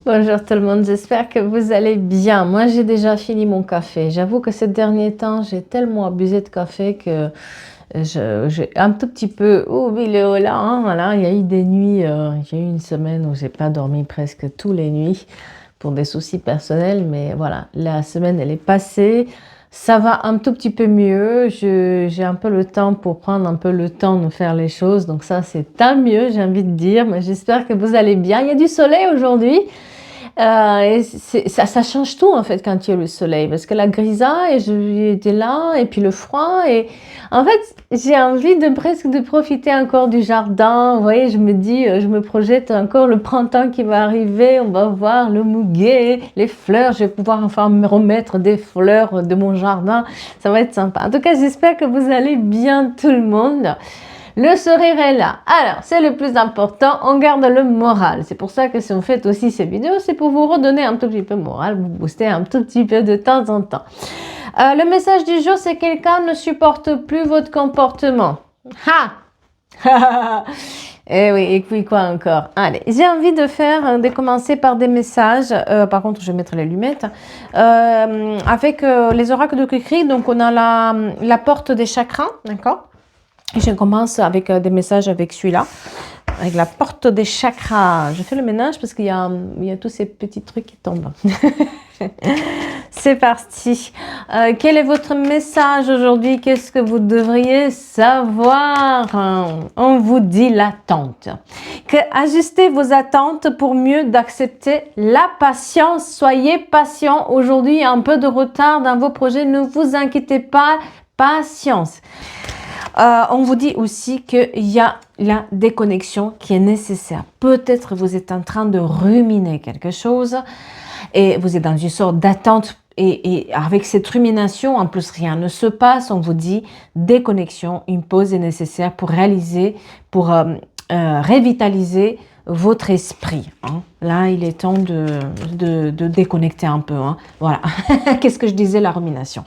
Bonjour tout le monde, j'espère que vous allez bien. Moi, j'ai déjà fini mon café. J'avoue que ces derniers temps, j'ai tellement abusé de café que j'ai un tout petit peu oublié là. Voilà, il y a eu des nuits, il y a eu une semaine où j'ai pas dormi presque tous les nuits pour des soucis personnels, mais voilà, la semaine elle est passée. Ça va un tout petit peu mieux. J'ai un peu le temps pour prendre un peu le temps de faire les choses. Donc ça, c'est tant mieux, j'ai envie de dire. Mais j'espère que vous allez bien. Il y a du soleil aujourd'hui. Et ça change tout en fait quand il y a le soleil parce que la grisaille, j'étais là et puis le froid et en fait j'ai envie de presque de profiter encore du jardin. Vous voyez, je me dis, je me projette encore le printemps qui va arriver, on va voir le muguet, les fleurs, je vais pouvoir enfin me remettre des fleurs de mon jardin, ça va être sympa. En tout cas, j'espère que vous allez bien tout le monde. Le sourire est là. Alors, c'est le plus important, on garde le moral. C'est pour ça que si on fait aussi ces vidéos, c'est pour vous redonner un tout petit peu le moral, vous booster un tout petit peu de temps en temps. Le message du jour, c'est quelqu'un ne supporte plus votre comportement. Ha! Eh oui, et puis quoi encore? Allez, j'ai envie de commencer par des messages. Par contre, je vais mettre les lunettes. Avec les oracles de Kukri, donc on a la porte des chakras, d'accord? Je commence avec des messages avec celui-là, avec la porte des chakras. Je fais le ménage parce qu'il y a tous ces petits trucs qui tombent. C'est parti. Quel est votre message aujourd'hui? Qu'est-ce que vous devriez savoir? On vous dit l'attente. Ajustez vos attentes pour mieux d'accepter la patience. Soyez patient. Aujourd'hui, il y a un peu de retard dans vos projets. Ne vous inquiétez pas. Patience. On vous dit aussi qu'il y a la déconnexion qui est nécessaire. Peut-être vous êtes en train de ruminer quelque chose et vous êtes dans une sorte d'attente et avec cette rumination, en plus rien ne se passe. On vous dit déconnexion, une pause est nécessaire pour réaliser, pour revitaliser votre esprit. Là, il est temps de déconnecter un peu. Voilà. Qu'est-ce que je disais, la rumination?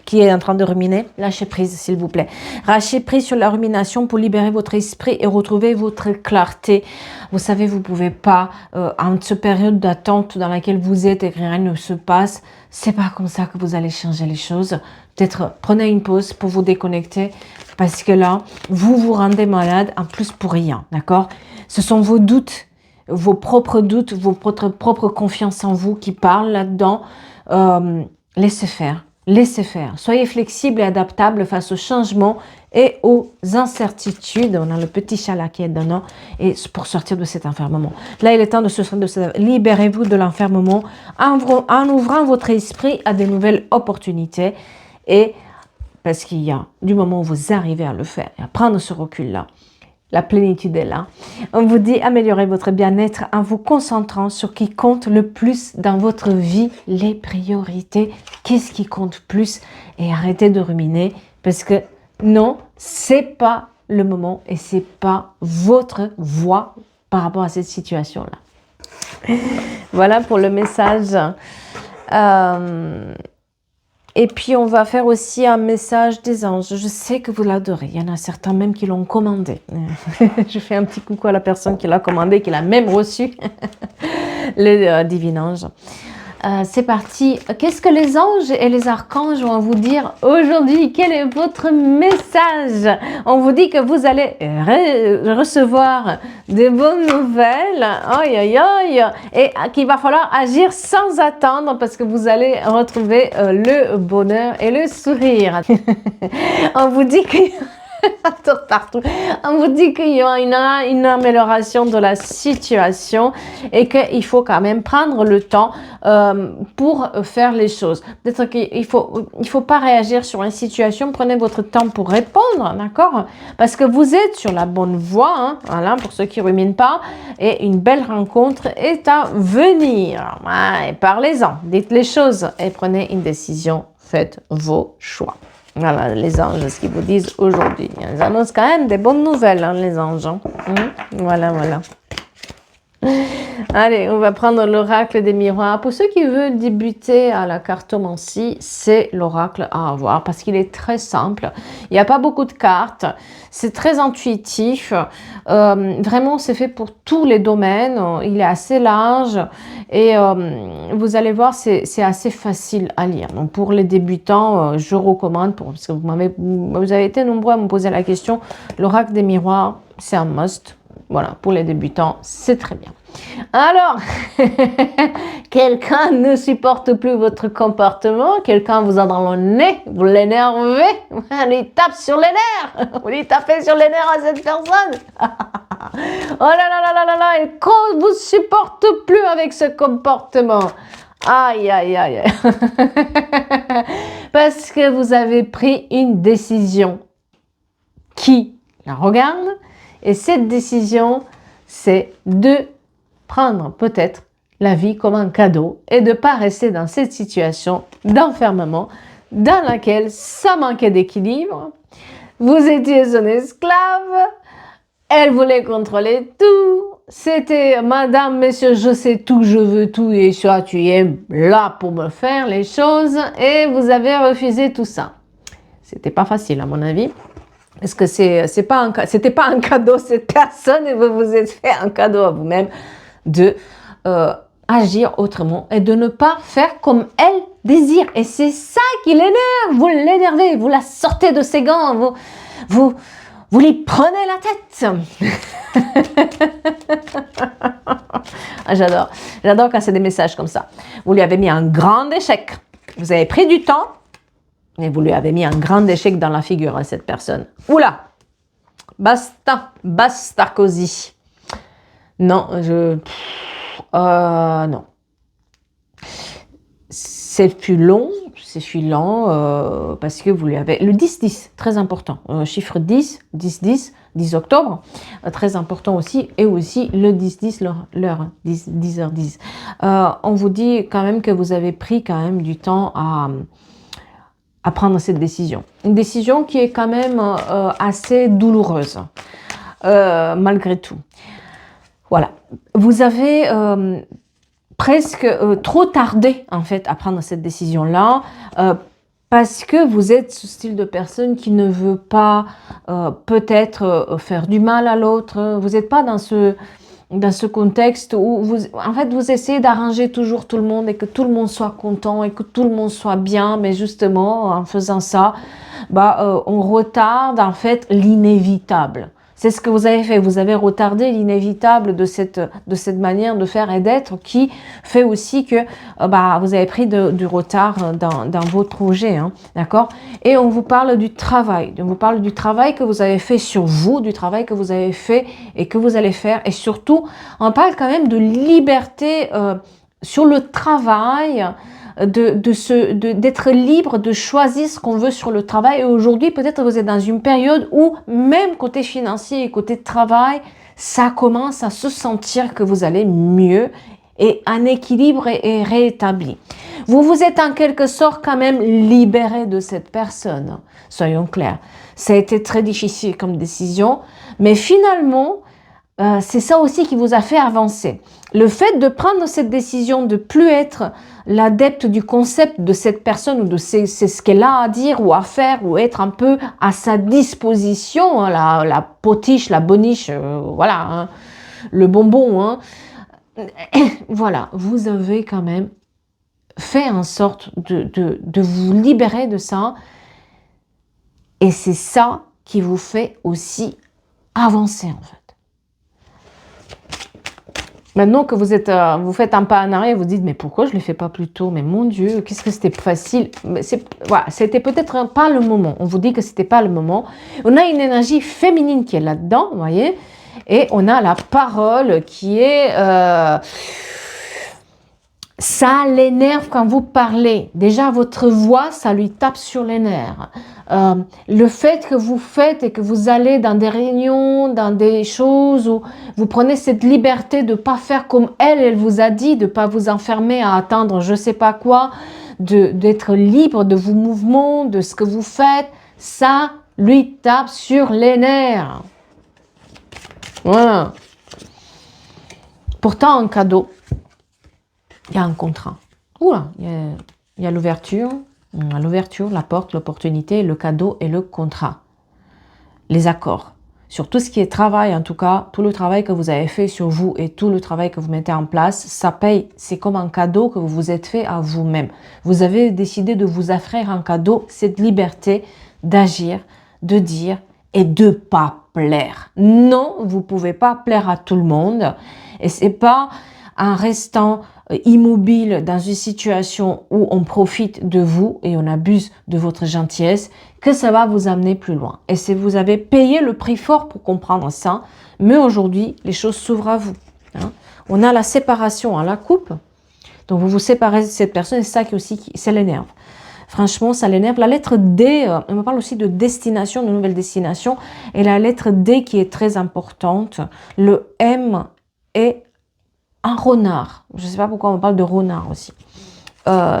Qui est en train de ruminer, lâchez prise s'il vous plaît. Lâchez prise sur la rumination pour libérer votre esprit et retrouver votre clarté. Vous savez, vous ne pouvez pas, en cette période d'attente dans laquelle vous êtes et que rien ne se passe, c'est pas comme ça que vous allez changer les choses. Peut-être prenez une pause pour vous déconnecter parce que là, vous vous rendez malade en plus pour rien, d'accord? Ce sont vos doutes, vos votre propre confiance en vous qui parlent là-dedans. Laissez faire. Laissez faire. Soyez flexible et adaptable face aux changements et aux incertitudes. On a le petit chat là qui est dedans et pour sortir de cet enfermement. Là, il est temps de se libérez-vous de l'enfermement en ouvrant votre esprit à de nouvelles opportunités et parce qu'il y a du moment où vous arrivez à le faire et à prendre ce recul-là, la plénitude est là. On vous dit améliorer votre bien-être en vous concentrant sur ce qui compte le plus dans votre vie, les priorités. Qu'est-ce qui compte plus? Et arrêtez de ruminer parce que non, c'est pas le moment et c'est pas votre voie par rapport à cette situation-là. Voilà pour le message. Et puis, on va faire aussi un message des anges. Je sais que vous l'adorez. Il y en a certains même qui l'ont commandé. Je fais un petit coucou à la personne qui l'a commandé, qui l'a même reçu. Le divin ange. C'est parti. Qu'est-ce que les anges et les archanges vont vous dire aujourd'hui? Quel est votre message? On vous dit que vous allez recevoir de bonnes nouvelles, aïe aïe aïe, et qu'il va falloir agir sans attendre parce que vous allez retrouver le bonheur et le sourire. On vous dit que partout. On vous dit qu'il y aura une amélioration de la situation et qu'il faut quand même prendre le temps pour faire les choses. Peut-être qu'il faut pas réagir sur une situation. Prenez votre temps pour répondre, d'accord? Parce que vous êtes sur la bonne voie, voilà, pour ceux qui ruminent pas. Et une belle rencontre est à venir. Ouais, parlez-en, dites les choses et prenez une décision. Faites vos choix. Voilà, les anges, ce qu'ils vous disent aujourd'hui. Ils annoncent quand même des bonnes nouvelles, les anges. Voilà, voilà. Allez, on va prendre l'oracle des miroirs. Pour ceux qui veulent débuter à la cartomancie, c'est l'oracle à avoir parce qu'il est très simple. Il n'y a pas beaucoup de cartes. C'est très intuitif. Vraiment, c'est fait pour tous les domaines. Il est assez large et vous allez voir, c'est assez facile à lire. Donc, pour les débutants, je recommande, parce que vous avez été nombreux à me poser la question, l'oracle des miroirs, c'est un must. Voilà, pour les débutants, c'est très bien. Alors, quelqu'un ne supporte plus votre comportement, quelqu'un vous a dans le nez, vous l'énervez, vous lui tape sur les nerfs, vous lui tapez sur les nerfs à cette personne. Oh là là là là là là, elle ne vous supporte plus avec ce comportement. Aïe, aïe, aïe. Parce que vous avez pris une décision qui la regarde. Et cette décision, c'est de prendre peut-être la vie comme un cadeau et de ne pas rester dans cette situation d'enfermement dans laquelle ça manquait d'équilibre. Vous étiez son esclave, elle voulait contrôler tout. C'était madame, monsieur, je sais tout, je veux tout et toi tu es là pour me faire les choses et vous avez refusé tout ça. C'était pas facile à mon avis. Est-ce que c'était pas un cadeau cette personne et vous vous êtes fait un cadeau à vous-même de agir autrement et de ne pas faire comme elle désire. Et c'est ça qui l'énerve. Vous l'énervez, vous la sortez de ses gants, vous lui prenez la tête. Ah, j'adore quand c'est des messages comme ça. Vous lui avez mis un grand échec. Vous avez pris du temps. Et vous lui avez mis un grand échec dans la figure à cette personne. Oula, basta così. Non, non. C'est fut lent, parce que vous lui avez... Le 10-10, très important. Chiffre 10, 10-10, 10 octobre, très important aussi. Et aussi le 10-10, l'heure, 10h10. On vous dit quand même que vous avez pris quand même du temps à prendre cette décision. Une décision qui est quand même assez douloureuse, malgré tout. Voilà. Vous avez presque trop tardé, en fait, à prendre cette décision-là, parce que vous êtes ce style de personne qui ne veut pas peut-être faire du mal à l'autre. Vous n'êtes pas dans ce contexte où vous essayez d'arranger toujours tout le monde et que tout le monde soit content et que tout le monde soit bien, mais justement, en faisant ça, on retarde en fait l'inévitable. C'est ce que vous avez fait, vous avez retardé l'inévitable de cette manière de faire et d'être qui fait aussi que vous avez pris du retard dans votre projet, hein, d'accord? Et on vous parle du travail, on vous parle du travail que vous avez fait sur vous, du travail que vous avez fait et que vous allez faire, et surtout, on parle quand même de liberté sur le travail, d'être libre de choisir ce qu'on veut sur le travail. Et aujourd'hui, peut-être vous êtes dans une période où, même côté financier et côté travail, ça commence à se sentir que vous allez mieux et un équilibre est rétabli. Vous vous êtes en quelque sorte quand même libéré de cette personne, soyons clairs. Ça a été très difficile comme décision, mais finalement, c'est ça aussi qui vous a fait avancer. Le fait de prendre cette décision de plus être l'adepte du concept de cette personne ou de c'est ce qu'elle a à dire ou à faire ou être un peu à sa disposition, hein, la potiche, la boniche, voilà, hein, le bonbon, hein. Voilà, vous avez quand même fait en sorte de vous libérer de ça et c'est ça qui vous fait aussi avancer en fait. Maintenant que vous faites un pas en arrière, vous dites mais pourquoi je ne le fais pas plus tôt? Mais mon Dieu, qu'est-ce que c'était facile. Voilà, c'était peut-être pas le moment. On vous dit que c'était pas le moment. On a une énergie féminine qui est là-dedans, vous voyez, et on a la parole qui est ça l'énerve quand vous parlez. Déjà votre voix, ça lui tape sur les nerfs. Le fait que vous faites et que vous allez dans des réunions, dans des choses où vous prenez cette liberté de ne pas faire comme elle vous a dit, de ne pas vous enfermer à attendre je ne sais pas quoi, d'être libre de vos mouvements, de ce que vous faites, ça lui tape sur les nerfs. Voilà. Pourtant, un cadeau, il y a un contrat. Oula, il y a l'ouverture, la porte, l'opportunité, le cadeau et le contrat. Les accords. Sur tout ce qui est travail, en tout cas, tout le travail que vous avez fait sur vous et tout le travail que vous mettez en place, ça paye. C'est comme un cadeau que vous vous êtes fait à vous-même. Vous avez décidé de vous offrir un cadeau, cette liberté d'agir, de dire et de pas plaire. Non, vous pouvez pas plaire à tout le monde. Et c'est pas en restant immobile dans une situation où on profite de vous et on abuse de votre gentillesse que ça va vous amener plus loin. Et si vous avez payé le prix fort pour comprendre ça, mais aujourd'hui, les choses s'ouvrent à vous. Hein. On a la séparation à la coupe. Donc, vous vous séparez de cette personne et c'est ça qui aussi, ça l'énerve. Franchement, ça l'énerve. La lettre D, on me parle aussi de destination, de nouvelle destination. Et la lettre D qui est très importante, le M est un renard. Je ne sais pas pourquoi on parle de renard aussi. Ouais.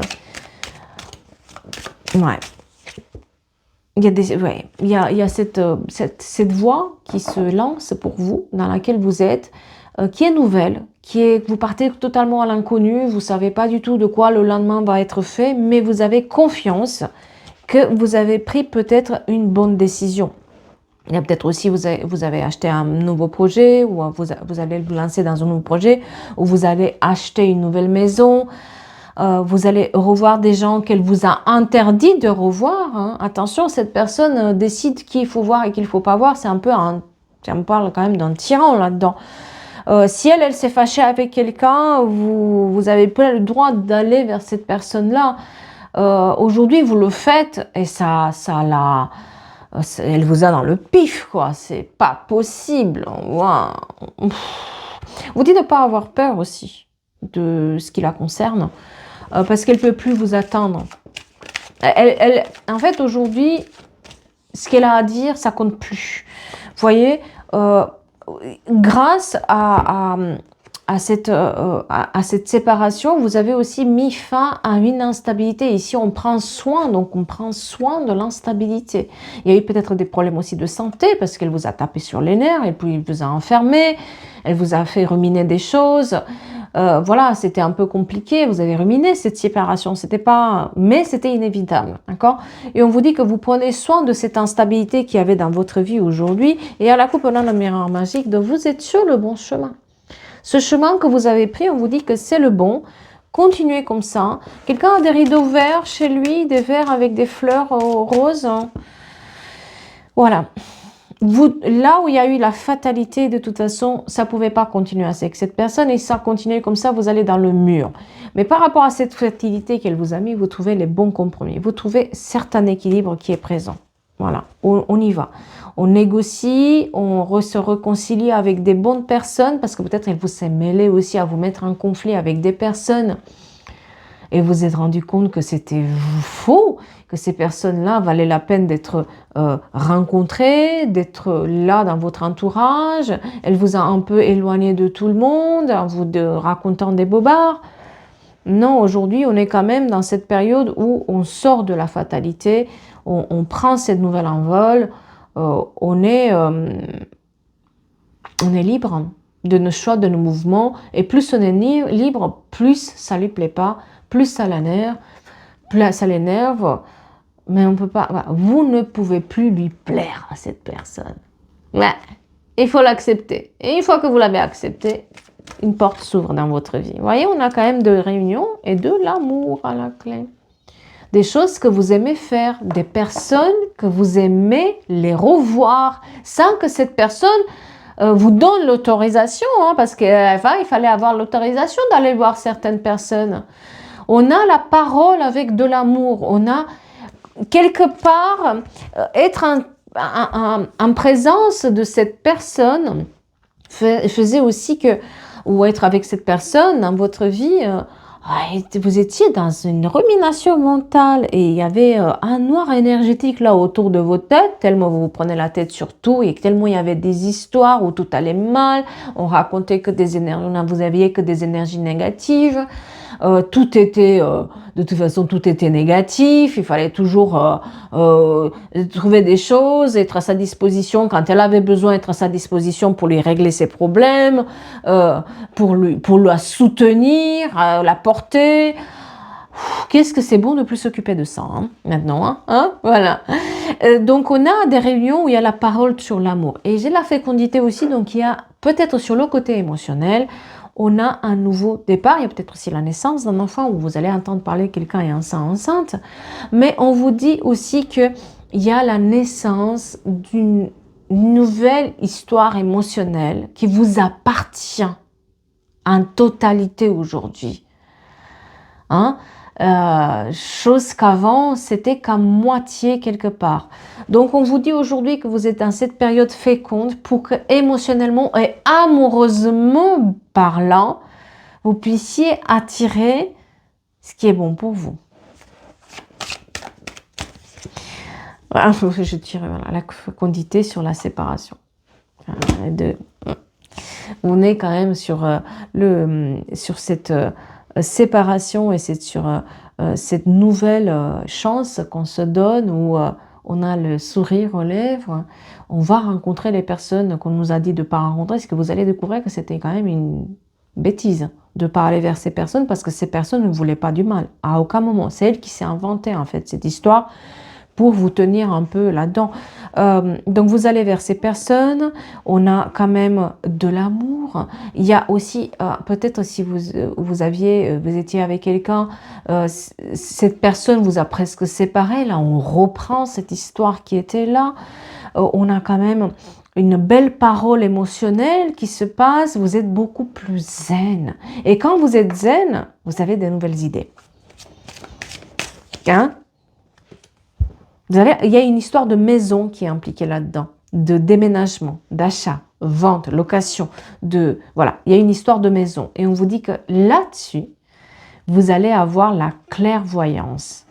Il y a cette voie qui se lance pour vous, dans laquelle vous êtes, qui est nouvelle, vous partez totalement à l'inconnu, vous ne savez pas du tout de quoi le lendemain va être fait, mais vous avez confiance que vous avez pris peut-être une bonne décision. Il y a peut-être aussi, vous avez acheté un nouveau projet, ou vous allez vous lancer dans un nouveau projet, ou vous allez acheter une nouvelle maison, vous allez revoir des gens qu'elle vous a interdit de revoir. Hein. Attention, cette personne décide qui il faut voir et qui il ne faut pas voir. C'est un peu on parle quand même d'un tyran là-dedans. Si elle s'est fâchée avec quelqu'un, vous avez pas le droit d'aller vers cette personne-là. Aujourd'hui, vous le faites et elle vous a dans le pif, quoi. C'est pas possible. Wow. Vous dites de ne pas avoir peur aussi de ce qui la concerne, parce qu'elle ne peut plus vous attendre. En fait, aujourd'hui, ce qu'elle a à dire, ça compte plus. Vous voyez, grâce à cette séparation, vous avez aussi mis fin à une instabilité. Ici, on prend soin, donc on prend soin de l'instabilité. Il y a eu peut-être des problèmes aussi de santé, parce qu'elle vous a tapé sur les nerfs, et puis elle vous a enfermé, elle vous a fait ruminer des choses. Voilà, c'était un peu compliqué, vous avez ruminé cette séparation, mais c'était inévitable, d'accord? Et on vous dit que vous prenez soin de cette instabilité qu'il y avait dans votre vie aujourd'hui, et à la coupe, on a le miroir magique, donc vous êtes sur le bon chemin. Ce chemin que vous avez pris, on vous dit que c'est le bon. Continuez comme ça. Quelqu'un a des rideaux verts chez lui, des verres avec des fleurs roses. Voilà. Là où il y a eu la fatalité, de toute façon, ça ne pouvait pas continuer avec cette personne. Et ça continue comme ça, vous allez dans le mur. Mais par rapport à cette fatalité qu'elle vous a mis, vous trouvez les bons compromis. Vous trouvez certain équilibre qui est présent. Voilà, on y va. On négocie, on se réconcilie avec des bonnes personnes parce que peut-être elle vous s'est mêlée aussi à vous mettre en conflit avec des personnes et vous vous êtes rendu compte que c'était faux, que ces personnes-là valaient la peine d'être rencontrées, d'être là dans votre entourage. Elle vous a un peu éloigné de tout le monde en vous racontant des bobards. Non, aujourd'hui, on est quand même dans cette période où on sort de la fatalité, on prend cette nouvelle envol, on est libre de nos choix, de nos mouvements, et plus on est libre, plus ça lui plaît pas, plus ça l'énerve, mais on peut pas, vous ne pouvez plus lui plaire à cette personne. Ouais, il faut l'accepter. Et une fois que vous l'avez accepté, une porte s'ouvre dans votre vie. Vous voyez, on a quand même de réunions et de l'amour à la clé. Des choses que vous aimez faire, des personnes que vous aimez les revoir, sans que cette personne vous donne l'autorisation, hein, parce qu'il fallait avoir l'autorisation d'aller voir certaines personnes. On a la parole avec de l'amour, on a quelque part être en présence de cette personne faisait aussi que, ou être avec cette personne dans votre vie, vous étiez dans une rumination mentale et il y avait un noir énergétique là autour de vos têtes, tellement vous vous prenez la tête sur tout et tellement il y avait des histoires où tout allait mal, on racontait que des énergies, vous aviez que des énergies négatives. tout était, de toute façon, tout était négatif. Il fallait toujours trouver des choses, être à sa disposition quand elle avait besoin, être à sa disposition pour lui régler ses problèmes, pour la soutenir, la porter. Qu'est-ce que c'est bon de plus s'occuper de ça, hein, maintenant, hein, voilà. Donc, on a des réunions où il y a la parole sur l'amour. Et j'ai la fécondité aussi, donc il y a peut-être sur le côté émotionnel, on a un nouveau départ. Il y a peut-être aussi la naissance d'un enfant où vous allez entendre parler quelqu'un est enceinte. Mais on vous dit aussi qu'il y a la naissance d'une nouvelle histoire émotionnelle qui vous appartient en totalité aujourd'hui. Hein? Chose qu'avant, c'était qu'à moitié quelque part. Donc, on vous dit aujourd'hui que vous êtes dans cette période féconde pour que émotionnellement et amoureusement parlant, vous puissiez attirer ce qui est bon pour vous. Voilà, je tire la fécondité sur la séparation. On est quand même sur cette séparation et c'est sur cette nouvelle chance qu'on se donne où on a le sourire aux lèvres, on va rencontrer les personnes qu'on nous a dit de ne pas rencontrer, parce que vous allez découvrir que c'était quand même une bêtise de ne pas aller vers ces personnes parce que ces personnes ne voulaient pas du mal, à aucun moment. C'est elle qui s'est inventée en fait cette histoire pour vous tenir un peu là-dedans. Donc vous allez vers ces personnes, on a quand même de l'amour. Il y a aussi, peut-être si vous étiez avec quelqu'un, cette personne vous a presque séparé, là on reprend cette histoire qui était là. On a quand même une belle parole émotionnelle qui se passe, vous êtes beaucoup plus zen. Et quand vous êtes zen, vous avez de nouvelles idées. Hein? Il y a une histoire de maison qui est impliquée là-dedans, de déménagement, d'achat, vente, location, voilà, il y a une histoire de maison. Et on vous dit que là-dessus, vous allez avoir la clairvoyance.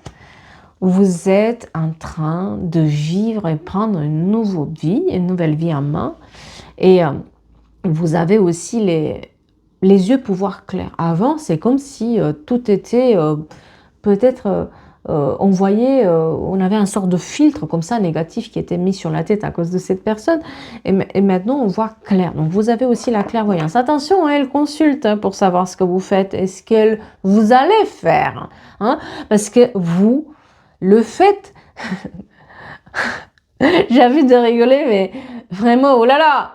Vous êtes en train de vivre et prendre une nouvelle vie en main. Et vous avez aussi les yeux pouvoir clairs. Avant, c'est comme si tout était peut-être... on avait un sort de filtre comme ça négatif qui était mis sur la tête à cause de cette personne et maintenant on voit clair. Donc vous avez aussi la clairvoyance. Attention, elle consulte pour savoir ce que vous faites et ce que vous allez faire, hein, parce que vous le faites. J'ai envie de rigoler, mais vraiment, oh là là,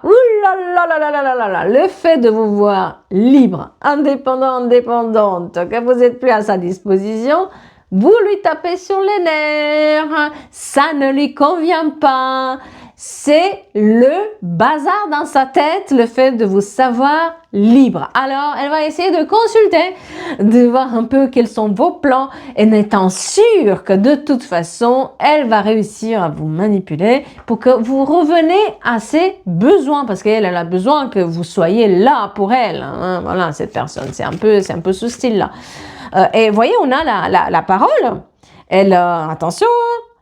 le fait de vous voir libre, indépendante, que vous n'êtes plus à sa disposition, vous lui tapez sur les nerfs, ça ne lui convient pas. C'est le bazar dans sa tête, le fait de vous savoir libre. Alors, elle va essayer de consulter, de voir un peu quels sont vos plans, en étant sûre que de toute façon, elle va réussir à vous manipuler pour que vous reveniez à ses besoins, parce qu'elle a besoin que vous soyez là pour elle. Hein. Voilà, cette personne, c'est un peu ce style-là. Et vous voyez, on a la parole. Elle, attention,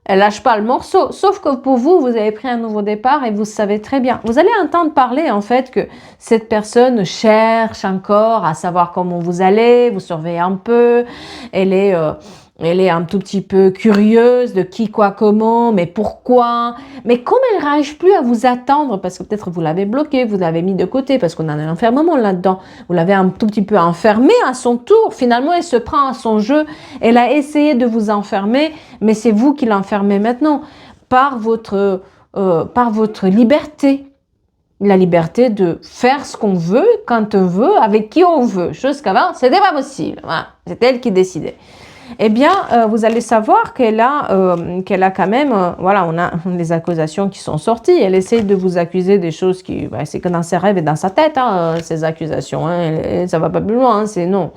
elle lâche pas le morceau. Sauf que pour vous, vous avez pris un nouveau départ et vous savez très bien. Vous allez entendre parler en fait que cette personne cherche encore à savoir comment vous allez, vous surveillez un peu. Elle est un tout petit peu curieuse de qui, quoi, comment, mais pourquoi. Mais comme elle n'arrive plus à vous attendre, parce que peut-être vous l'avez bloqué, vous l'avez mis de côté, parce qu'on a un enfermement là-dedans, vous l'avez un tout petit peu enfermé à son tour, finalement elle se prend à son jeu, elle a essayé de vous enfermer, mais c'est vous qui l'enfermez maintenant, par votre liberté. La liberté de faire ce qu'on veut, quand on veut, avec qui on veut. Chose qu'avant, c'était pas possible. Voilà. C'est elle qui décidait. Eh bien, vous allez savoir qu'elle a quand même, voilà, on a les accusations qui sont sorties. Elle essaye de vous accuser des choses qui, c'est que dans ses rêves et dans sa tête, hein, ces accusations. Hein, ça va pas plus loin, hein, c'est non.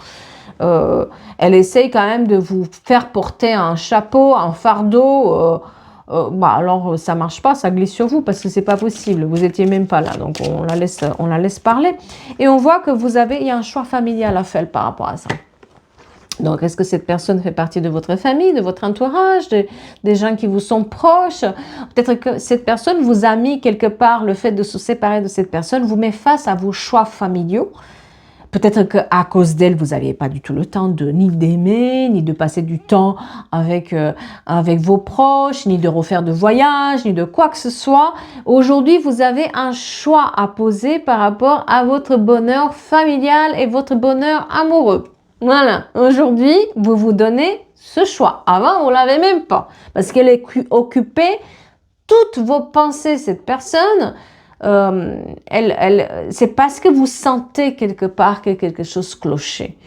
Elle essaye quand même de vous faire porter un chapeau, un fardeau. Alors ça marche pas, ça glisse sur vous parce que c'est pas possible. Vous étiez même pas là, donc on la laisse parler. Et on voit que il y a un choix familial à faire par rapport à ça. Donc, est-ce que cette personne fait partie de votre famille, de votre entourage, des gens qui vous sont proches? Peut-être que cette personne vous a mis quelque part, le fait de se séparer de cette personne vous met face à vos choix familiaux. Peut-être qu'à cause d'elle, vous n'aviez pas du tout le temps ni d'aimer, ni de passer du temps avec, avec vos proches, ni de refaire de voyage, ni de quoi que ce soit. Aujourd'hui, vous avez un choix à poser par rapport à votre bonheur familial et votre bonheur amoureux. Voilà, aujourd'hui, vous vous donnez ce choix. Avant, vous ne l'avez même pas, parce qu'elle est occupée, toutes vos pensées, cette personne, c'est parce que vous sentez quelque part que quelque chose clochait.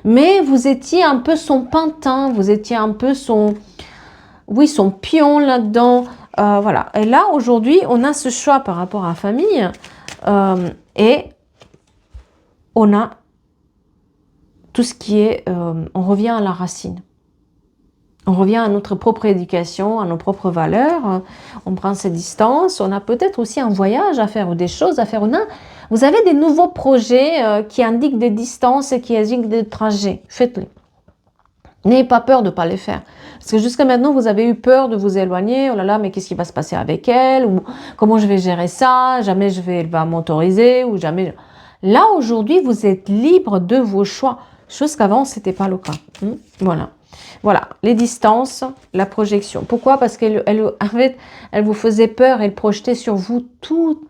Mais vous étiez un peu son pantin, vous étiez un peu son pion là-dedans. Voilà. Et là, aujourd'hui, on a ce choix par rapport à la famille et on a tout ce qui est... on revient à la racine. On revient à notre propre éducation, à nos propres valeurs, on prend ses distances, on a peut-être aussi un voyage à faire ou des choses à faire. Vous avez des nouveaux projets qui indiquent des distances et qui indiquent des trajets. Faites-les. N'ayez pas peur de ne pas les faire. Parce que jusqu'à maintenant, vous avez eu peur de vous éloigner. Oh là là, mais qu'est-ce qui va se passer avec elle? Ou comment je vais gérer ça? Jamais elle va m'autoriser ou jamais... Là, aujourd'hui, vous êtes libre de vos choix. Chose qu'avant, ce n'était pas le cas. Voilà. Voilà, les distances, la projection. Pourquoi? Parce qu'elle en fait, elle vous faisait peur, elle projetait sur vous tout.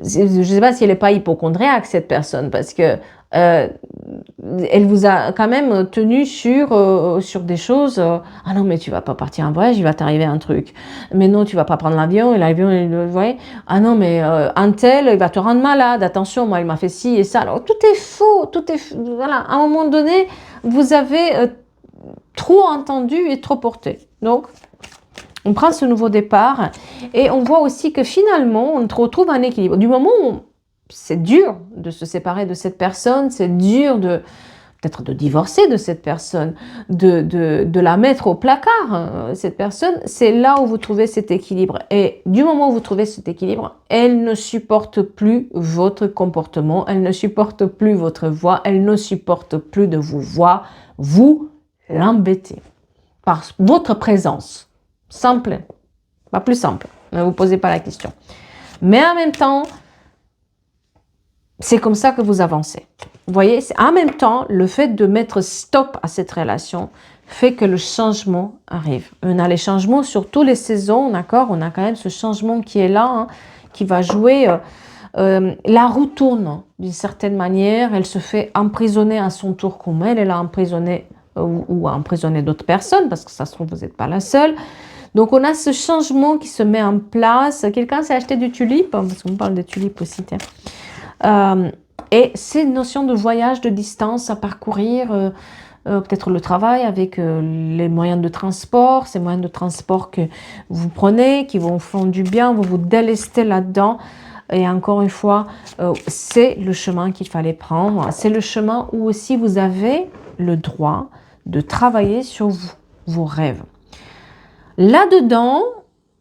Je ne sais pas si elle n'est pas hypocondriaque, cette personne, parce que elle vous a quand même tenu sur des choses. Ah non, mais tu vas pas partir en voyage, il va t'arriver un truc. Mais non, tu vas pas prendre l'avion, et l'avion, vous voyez. Ah non, mais un tel, il va te rendre malade. Attention, moi, il m'a fait ci et ça. Alors, tout est faux, tout est... Voilà, à un moment donné, vous avez... trop entendu et trop porté. Donc, on prend ce nouveau départ et on voit aussi que finalement, on retrouve un équilibre. Du moment où c'est dur de se séparer de cette personne, c'est dur de peut-être de divorcer de cette personne, de la mettre au placard, cette personne, c'est là où vous trouvez cet équilibre. Et du moment où vous trouvez cet équilibre, elle ne supporte plus votre comportement, elle ne supporte plus votre voix, elle ne supporte plus de vous voir, vous l'embêter par votre présence. Simple, pas plus simple, ne vous posez pas la question. Mais en même temps, c'est comme ça que vous avancez. Vous voyez, en même temps, le fait de mettre stop à cette relation fait que le changement arrive. On a les changements sur toutes les saisons, d'accord? On a quand même ce changement qui est là, hein, qui va jouer. La roue tourne d'une certaine manière, elle se fait emprisonner à son tour comme elle a emprisonné ou à emprisonner d'autres personnes, parce que ça se trouve, vous n'êtes pas la seule. Donc, on a ce changement qui se met en place. Quelqu'un s'est acheté du tulipe, parce qu'on parle des tulipes aussi, et ces notions de voyage, de distance à parcourir, peut-être le travail avec les moyens de transport, ces moyens de transport que vous prenez, qui vous font du bien, vous vous délestez là-dedans. Et encore une fois, c'est le chemin qu'il fallait prendre. C'est le chemin où aussi vous avez le droit de travailler sur vous, vos rêves. Là-dedans,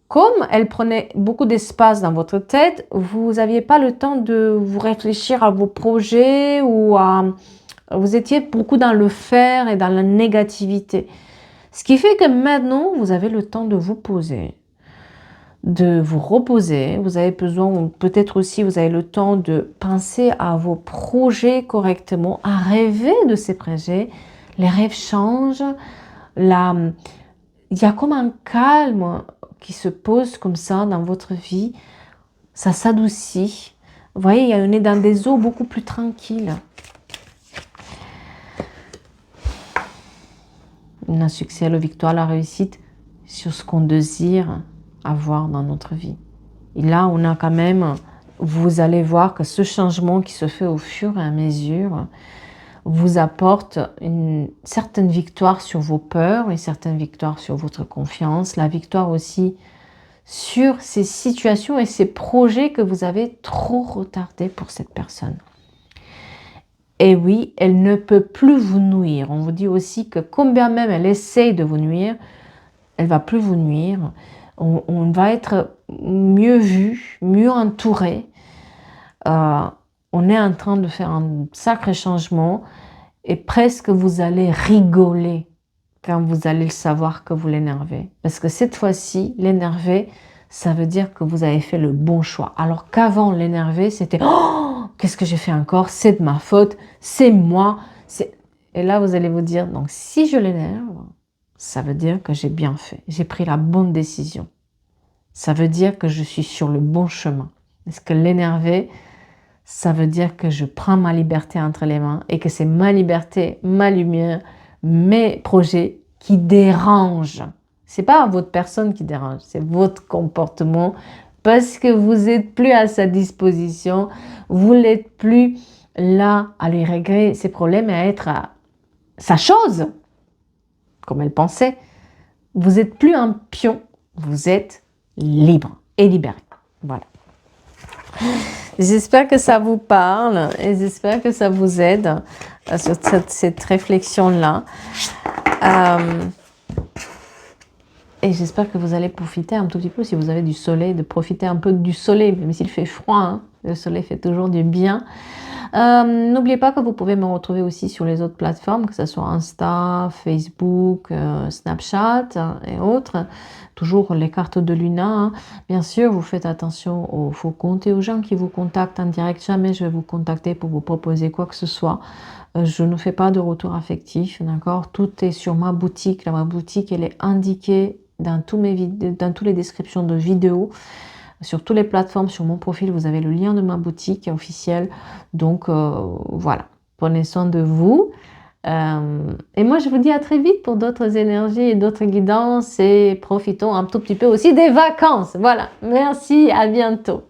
comme elle prenait beaucoup d'espace dans votre tête, vous n'aviez pas le temps de vous réfléchir à vos projets ou à... Vous étiez beaucoup dans le faire et dans la négativité. Ce qui fait que maintenant, vous avez le temps de vous poser, de vous reposer. Vous avez besoin, peut-être aussi, vous avez le temps de penser à vos projets correctement, à rêver de ces projets. Les rêves changent. Il y a comme un calme qui se pose comme ça dans votre vie. Ça s'adoucit. Vous voyez, on est dans des eaux beaucoup plus tranquilles. Un succès, la victoire, la réussite sur ce qu'on désire avoir dans notre vie. Et là, on a quand même, vous allez voir que ce changement qui se fait au fur et à mesure vous apporte une certaine victoire sur vos peurs, une certaine victoire sur votre confiance, la victoire aussi sur ces situations et ces projets que vous avez trop retardés pour cette personne. Et oui, elle ne peut plus vous nuire. On vous dit aussi que combien même elle essaye de vous nuire, elle ne va plus vous nuire. On va être mieux vu, mieux entouré. On est en train de faire un sacré changement et presque vous allez rigoler quand vous allez le savoir que vous l'énervez. Parce que cette fois-ci, l'énerver, ça veut dire que vous avez fait le bon choix. Alors qu'avant, l'énerver, c'était « Oh, qu'est-ce que j'ai fait encore? C'est de ma faute, c'est moi. Et là, vous allez vous dire, donc si je l'énerve, ça veut dire que j'ai bien fait. J'ai pris la bonne décision. Ça veut dire que je suis sur le bon chemin. Est-ce que l'énerver, ça veut dire que je prends ma liberté entre les mains et que c'est ma liberté, ma lumière, mes projets qui dérangent. C'est pas votre personne qui dérange, c'est votre comportement parce que vous n'êtes plus à sa disposition, vous n'êtes plus là à lui régler ses problèmes et à être à sa chose, comme elle pensait. Vous n'êtes plus un pion, vous êtes libre et libéré. Voilà. J'espère que ça vous parle et j'espère que ça vous aide sur cette réflexion-là. Et j'espère que vous allez profiter un tout petit peu, si vous avez du soleil, de profiter un peu du soleil, même s'il fait froid, hein, le soleil fait toujours du bien. N'oubliez pas que vous pouvez me retrouver aussi sur les autres plateformes, que ce soit Insta, Facebook, Snapchat et autres. Toujours les cartes de Luna. Hein. Bien sûr, vous faites attention, faut compter aux gens qui vous contactent en direct. Jamais je vais vous contacter pour vous proposer quoi que ce soit. Je ne fais pas de retour affectif, d'accord? Tout est sur ma boutique. Ma boutique, elle est indiquée dans toutes les descriptions de vidéos. Sur toutes les plateformes, sur mon profil, vous avez le lien de ma boutique officielle. Donc, voilà. Prenez soin de vous. Et moi, je vous dis à très vite pour d'autres énergies et d'autres guidances. Et profitons un tout petit peu aussi des vacances. Voilà. Merci, à bientôt.